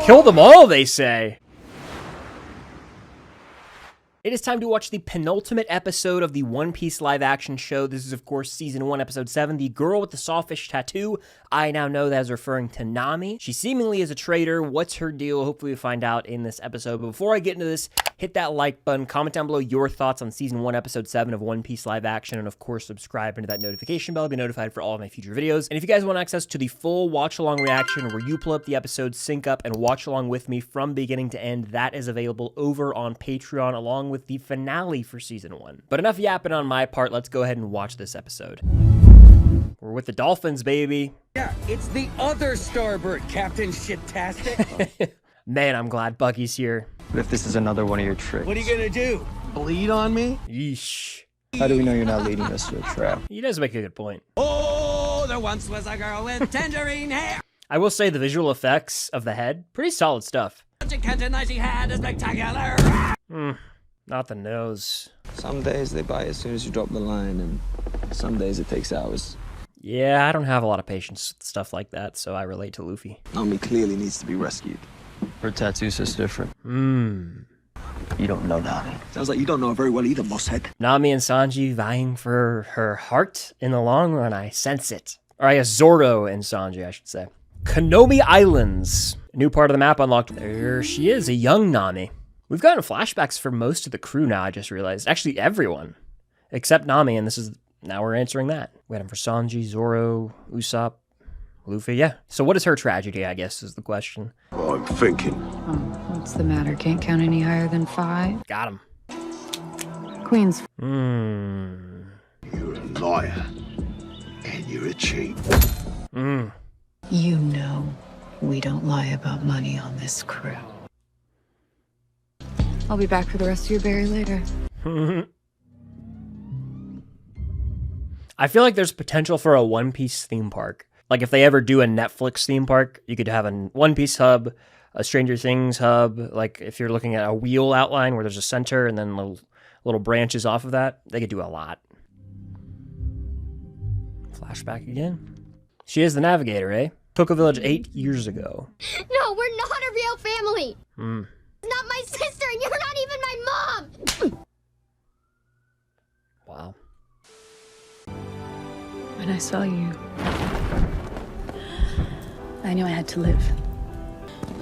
Kill them all, they say. It is time to watch the penultimate episode of the One Piece live-action show. This is, of course, Season 1, Episode 7, The Girl with the Sawfish Tattoo. I now know that is referring to Nami. She seemingly is a traitor. What's her deal? Hopefully we find out in this episode. But before I get into this, hit that like button, comment down below your thoughts on Season 1, Episode 7 of One Piece live-action, and of course, subscribe into that notification bell to be notified for all of my future videos. And if you guys want access to the full watch-along reaction where you pull up the episodes, sync up, and watch along with me from beginning to end, that is available over on Patreon, along with the finale for Season 1. But enough yapping on my part, let's go ahead and watch this episode. We're with the dolphins, baby. Yeah, it's the other starboard, Captain Shitastic. Man, I'm glad Buggy's here. What if this is another one of your tricks? What are you gonna do? Bleed on me? Yeesh. How do we know you're not leading us to a trap? He does make a good point. Oh, there once was a girl with tangerine hair. I will say the visual effects of the head, pretty solid stuff. She can't deny she had a spectacular. Not the nose. Some days they buy as soon as you drop the line, and some days it takes hours. Yeah, I don't have a lot of patience with stuff like that, so I relate to Luffy. Nami clearly needs to be rescued. Her tattoo's just different. You don't know Nami. Sounds like you don't know her very well either, bosshead. Nami and Sanji vying for her heart in the long run, I sense it. Or I guess Zoro and Sanji, I should say. Konomi Islands. A new part of the map unlocked. There she is, a young Nami. We've gotten flashbacks for most of the crew now, I just realized. Actually, everyone. Except Nami, and this is... Now we're answering that. We had him for Sanji, Zoro, Usopp, Luffy, yeah. So what is her tragedy, I guess, is the question. Oh, I'm thinking. Oh, what's the matter? Can't count any higher than 5? Got him. Queen's. You're a liar. And you're a cheat. You know we don't lie about money on this crew. I'll be back for the rest of your berry later. I feel like there's potential for a One Piece theme park. Like if they ever do a Netflix theme park, you could have a One Piece hub, a Stranger Things hub. Like if you're looking at a wheel outline where there's a center and then little branches off of that, they could do a lot. Flashback again. She is the navigator, eh? Took a village 8 years ago. No, we're not a real family. Not my sister, and you're not even my mom. Wow. When I saw you, I knew I had to live.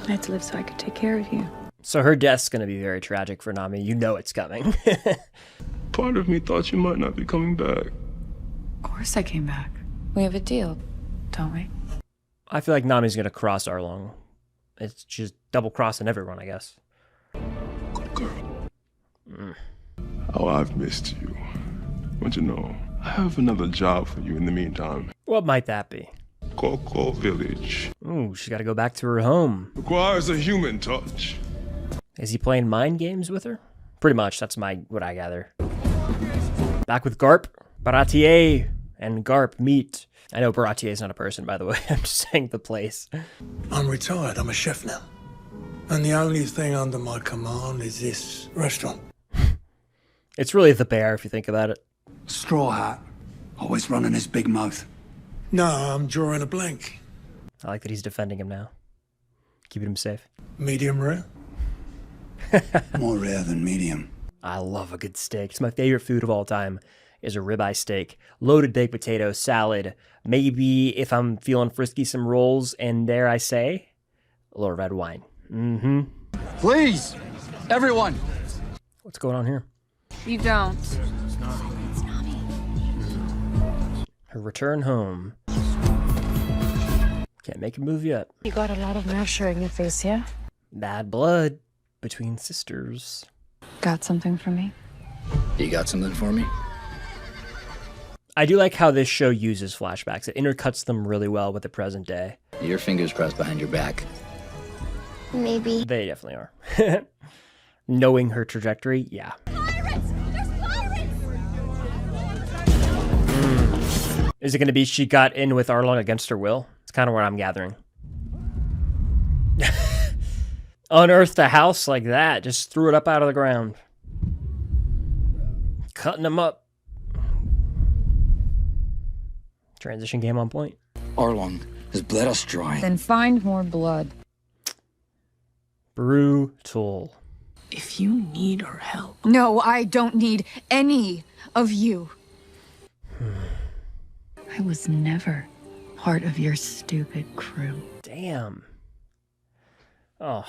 I had to live so I could take care of you. So her death's going to be very tragic for Nami. You know it's coming. Part of me thought you might not be coming back. Of course I came back. We have a deal, don't we? I feel like Nami's going to cross Arlong. It's just double crossing everyone, I guess. Good girl. Oh, I've missed you. But you know, I have another job for you in the meantime. What might that be? Coco Village. Ooh, she's got to go back to her home. Requires a human touch. Is he playing mind games with her? Pretty much, that's what I gather. Back with Garp. Baratier and Garp meet. I know Baratier is not a person, by the way. I'm just saying the place. I'm retired. I'm a chef now. And the only thing under my command is this restaurant. It's really the bear, if you think about it. Straw Hat. Always running his big mouth. No, I'm drawing a blank. I like that he's defending him now. Keeping him safe. Medium rare? More rare than medium. I love a good steak. It's my favorite food of all time, is a ribeye steak. Loaded baked potato, salad. Maybe, if I'm feeling frisky, some rolls, and dare I say, a little red wine. Please, everyone. What's going on here? You don't. Her return home. Can't make a move yet. You got a lot of nerve showing your face, yeah? Bad blood between sisters. Got something for me? You got something for me? I do like how this show uses flashbacks. It intercuts them really well with the present day. Your fingers crossed behind your back. Maybe. They definitely are. Knowing her trajectory, yeah. Pirates! There's pirates! Is it going to be she got in with Arlong against her will? It's kind of what I'm gathering. Unearthed a house like that. Just threw it up out of the ground. Cutting them up. Transition game on point. Arlong has bled us dry. Then find more blood. Brutal. If you need our help... No, I don't need any of you. I was never part of your stupid crew. Damn. Oh.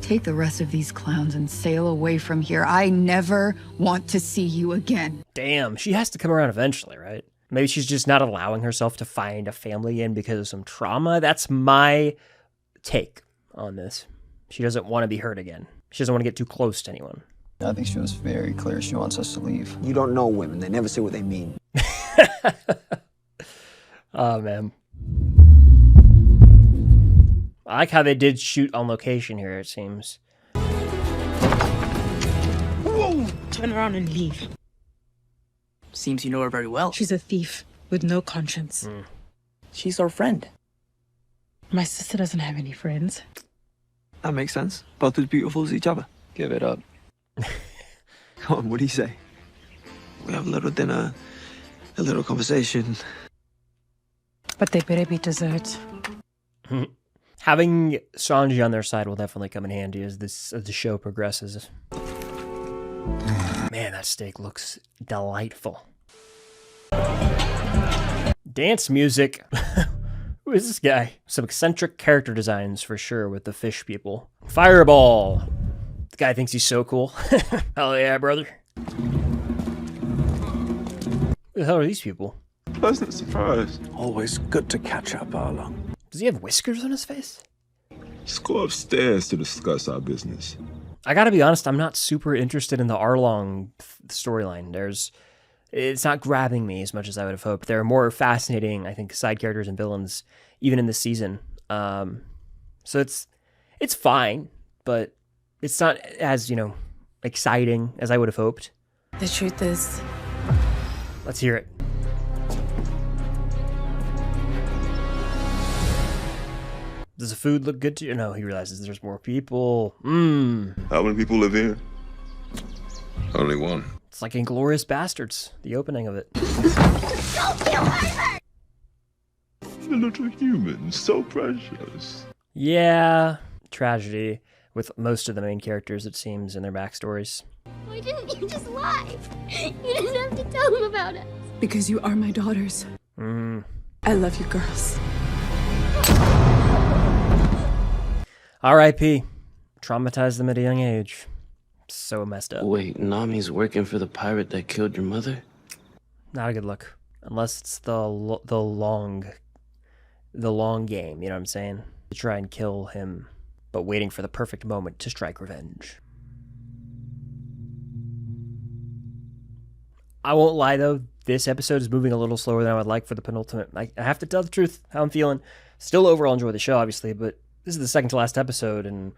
Take the rest of these clowns and sail away from here. I never want to see you again. Damn, she has to come around eventually, right? Maybe she's just not allowing herself to find a family again because of some trauma. That's my take on this. She doesn't want to be hurt again. She doesn't want to get too close to anyone. I think she was very clear she wants us to leave. You don't know women. They never say what they mean. Oh, man. I like how they did shoot on location here, it seems. Whoa! Turn around and leave. Seems you know her very well. She's a thief with no conscience. She's our friend. My sister doesn't have any friends. That makes sense. Both as beautiful as each other. Give it up. Come on, what do you say? We have a little dinner, a little conversation. But they better be dessert. Having Sanji on their side will definitely come in handy as the show progresses. Man, that steak looks delightful. Dance music. Who is this guy? Some eccentric character designs for sure with the fish people. Fireball. The guy thinks he's so cool. Hell yeah, brother. Who the hell are these people? Pleasant surprise. Always good to catch up, Arlong. Does he have whiskers on his face? Let's go upstairs to discuss our business. I gotta be honest, I'm not super interested in the Arlong storyline. It's not grabbing me as much as I would have hoped. There are more fascinating, I think, side characters and villains, even in this season. So it's fine, but it's not as, exciting as I would have hoped. The truth is... Let's hear it. Does the food look good to you? No, he realizes there's more people. How many people live here? Only one. It's like Inglourious Bastards, the opening of it. The little human, so precious. Yeah, tragedy with most of the main characters, it seems, in their backstories. Why didn't you just lie? You didn't have to tell them about it. Because you are my daughters. I love you girls. R.I.P. Traumatized them at a young age. So messed up. Wait, Nami's working for the pirate that killed your mother? Not a good look. Unless it's the long game, you know what I'm saying? To try and kill him, but waiting for the perfect moment to strike revenge. I won't lie though, this episode is moving a little slower than I would like for the penultimate. I have to tell the truth, how I'm feeling. Still overall enjoy the show, obviously, but this is the second to last episode, and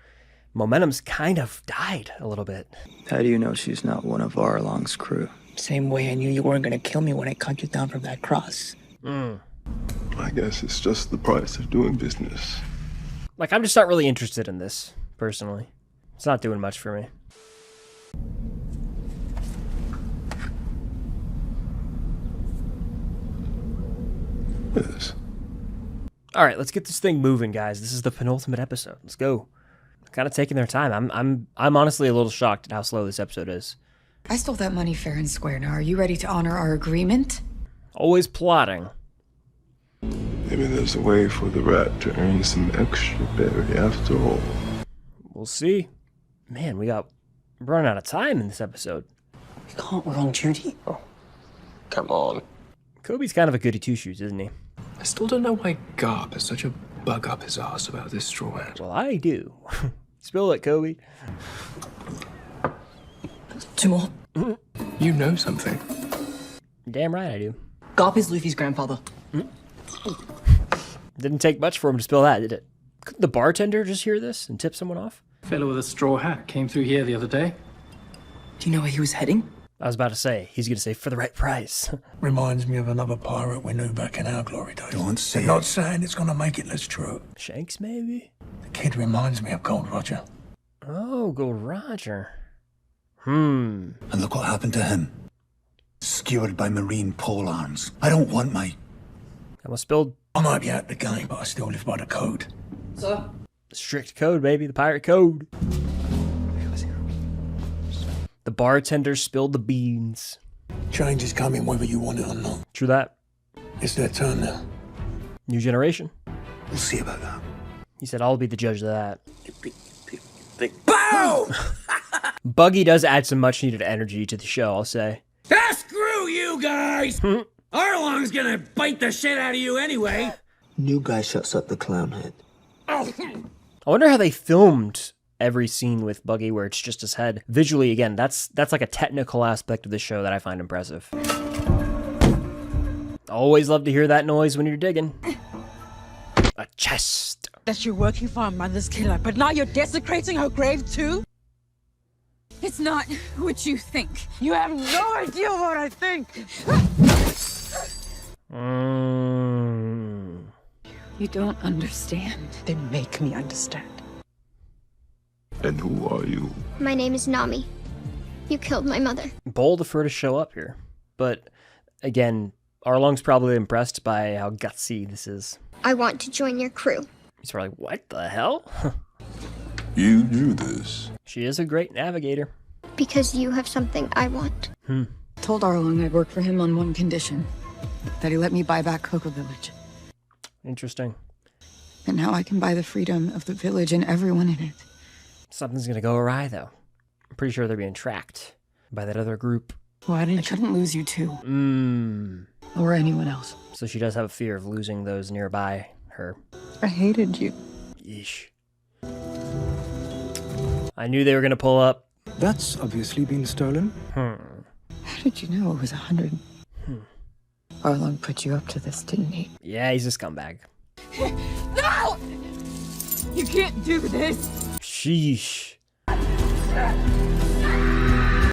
momentum's kind of died a little bit. How do you know she's not one of Arlong's crew? Same way I knew you weren't gonna kill me when I cut you down from that cross. I guess it's just the price of doing business. Like, I'm just not really interested in this, personally. It's not doing much for me. Yes. All right, let's get this thing moving, guys. This is the penultimate episode. Let's go. Kind of taking their time. I'm honestly a little shocked at how slow this episode is. I stole that money fair and square. Now, are you ready to honor our agreement? Always plotting. Maybe there's a way for the rat to earn some extra berry after all. We'll see. Man, we're running out of time in this episode. We can't, we're on duty. Oh, come on. Koby's kind of a goody two-shoes, isn't he? I still don't know why Garp is such a bug up his ass about this straw hat. Well, I do. Spill it, Koby. 2 more. You know something. Damn right I do. Garp is Luffy's grandfather. Didn't take much for him to spill that, did it? Couldn't the bartender just hear this and tip someone off? Fellow with a straw hat came through here the other day. Do you know where he was heading? I was about to say, he's going to say, for the right price. Reminds me of another pirate we knew back in our glory days. Don't say it. Not saying it's going to make it less true. Shanks, maybe? The kid reminds me of Gold Roger. Oh, Gold Roger. And look what happened to him. Skewered by marine pole arms. I don't want my... Almost spilled. I might be out of the game, but I still live by the code. Sir? Strict code, baby. The pirate code. The bartender spilled the beans. Change is coming whether you want it or not. True that. It's their turn now. New generation. We'll see about that. He said, I'll be the judge of that. Boom! Buggy does add some much needed energy to the show, I'll say. Screw you guys! Arlong's gonna bite the shit out of you anyway. New guy shuts up the clown head. I wonder how they filmed every scene with Buggy where it's just his head. Visually, again, that's like a technical aspect of the show that I find impressive. Always love to hear that noise when you're digging. A chest. That you're working for our mother's killer, but now you're desecrating her grave too? It's not what you think. You have no idea what I think. You don't understand. They make me understand. And who are you? My name is Nami. You killed my mother. Bold of her to show up here. But again, Arlong's probably impressed by how gutsy this is. I want to join your crew. He's probably like, what the hell? You knew this. She is a great navigator. Because you have something I want. Told Arlong I'd work for him on one condition. That he let me buy back Cocoa Village. Interesting. And now I can buy the freedom of the village and everyone in it. Something's gonna go awry, though. I'm pretty sure they're being tracked by that other group. Why didn't I couldn't lose you too. Or anyone else. So she does have a fear of losing those nearby her. I hated you. Yeesh. I knew they were gonna pull up. That's obviously been stolen. How did you know it was 100? Arlong put you up to this, didn't he? Yeah, he's a scumbag. No! You can't do this! Sheesh.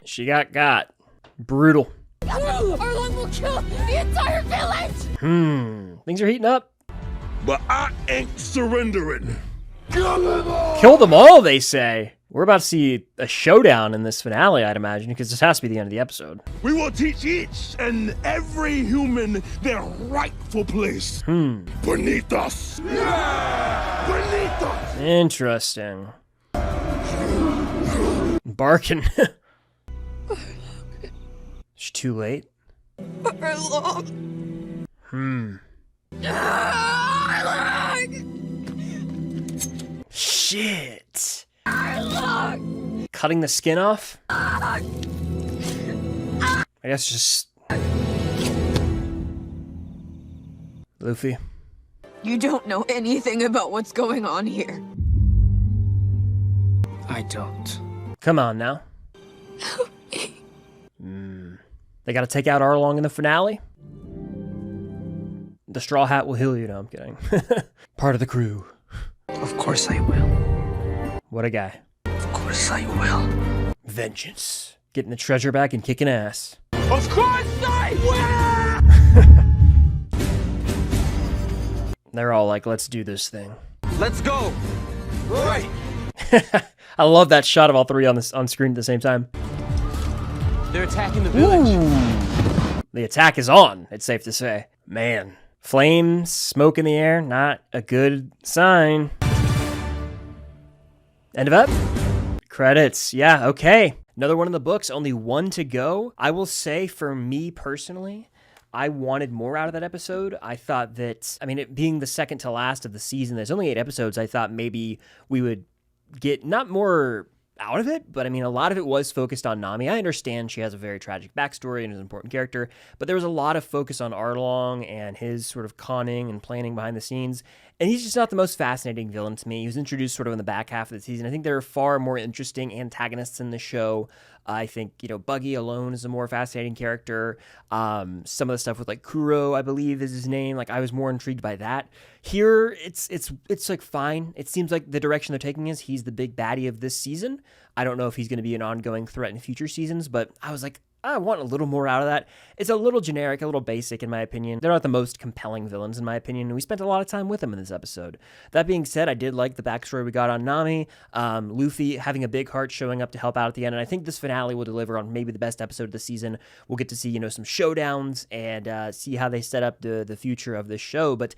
She got. Brutal. Arlong will kill the entire village! Things are heating up. But I ain't surrendering. Kill them all, they say. We're about to see a showdown in this finale, I'd imagine, because this has to be the end of the episode. We will teach each and every human their rightful place. Beneath us. Yeah! Beneath us. Interesting. Barking. It's too late. Arlong. Shit. Arlong. Cutting the skin off? I guess just... Luffy. You don't know anything about what's going on here. I don't. Come on now. They gotta take out Arlong in the finale? The straw hat will heal you. No, I'm kidding. Part of the crew. Of course I will. What a guy. Of course I will. Vengeance. Getting the treasure back and kicking ass. Of course I will! They're all like, let's do this thing. Let's go! Right! I love that shot of all three on screen at the same time. They're attacking the village. The attack is on, it's safe to say. Man. Flames, smoke in the air, not a good sign. End of ep. Credits. Yeah, okay. Another one in the books, only one to go. I will say, for me personally, I wanted more out of that episode. I thought that, I mean, it being the second to last of the season, there's only 8 episodes, I thought maybe we would get not more out of it, but I mean, a lot of it was focused on Nami. I understand she has a very tragic backstory and is an important character, but there was a lot of focus on Arlong and his sort of conning and planning behind the scenes, and he's just not the most fascinating villain to me. He was introduced sort of in the back half of the season. I think there are far more interesting antagonists in the show. I think, you know, Buggy alone is a more fascinating character. Some of the stuff with like Kuro, I believe is his name. Like I was more intrigued by that. Here, it's like fine. It seems like the direction they're taking is he's the big baddie of this season. I don't know if he's going to be an ongoing threat in future seasons, but I was like, I want a little more out of that. It's a little generic, a little basic in my opinion. They're not the most compelling villains in my opinion, and we spent a lot of time with them in this episode. That being said, I did like the backstory we got on Nami, Luffy having a big heart showing up to help out at the end, and I think this finale will deliver on maybe the best episode of the season. We'll get to see, you know, some showdowns and see how they set up the future of this show, but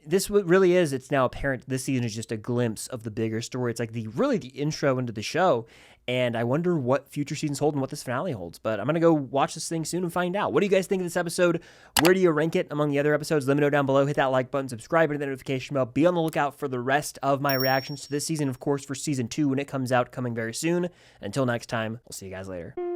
this really is, it's now apparent this season is just a glimpse of the bigger story. It's like really the intro into the show, and I wonder what future seasons hold and what this finale holds. But I'm going to go watch this thing soon and find out. What do you guys think of this episode? Where do you rank it among the other episodes? Let me know down below. Hit that like button, subscribe, and the notification bell. Be on the lookout for the rest of my reactions to this season, of course, for season 2 when it comes out, coming very soon. Until next time, I'll see you guys later.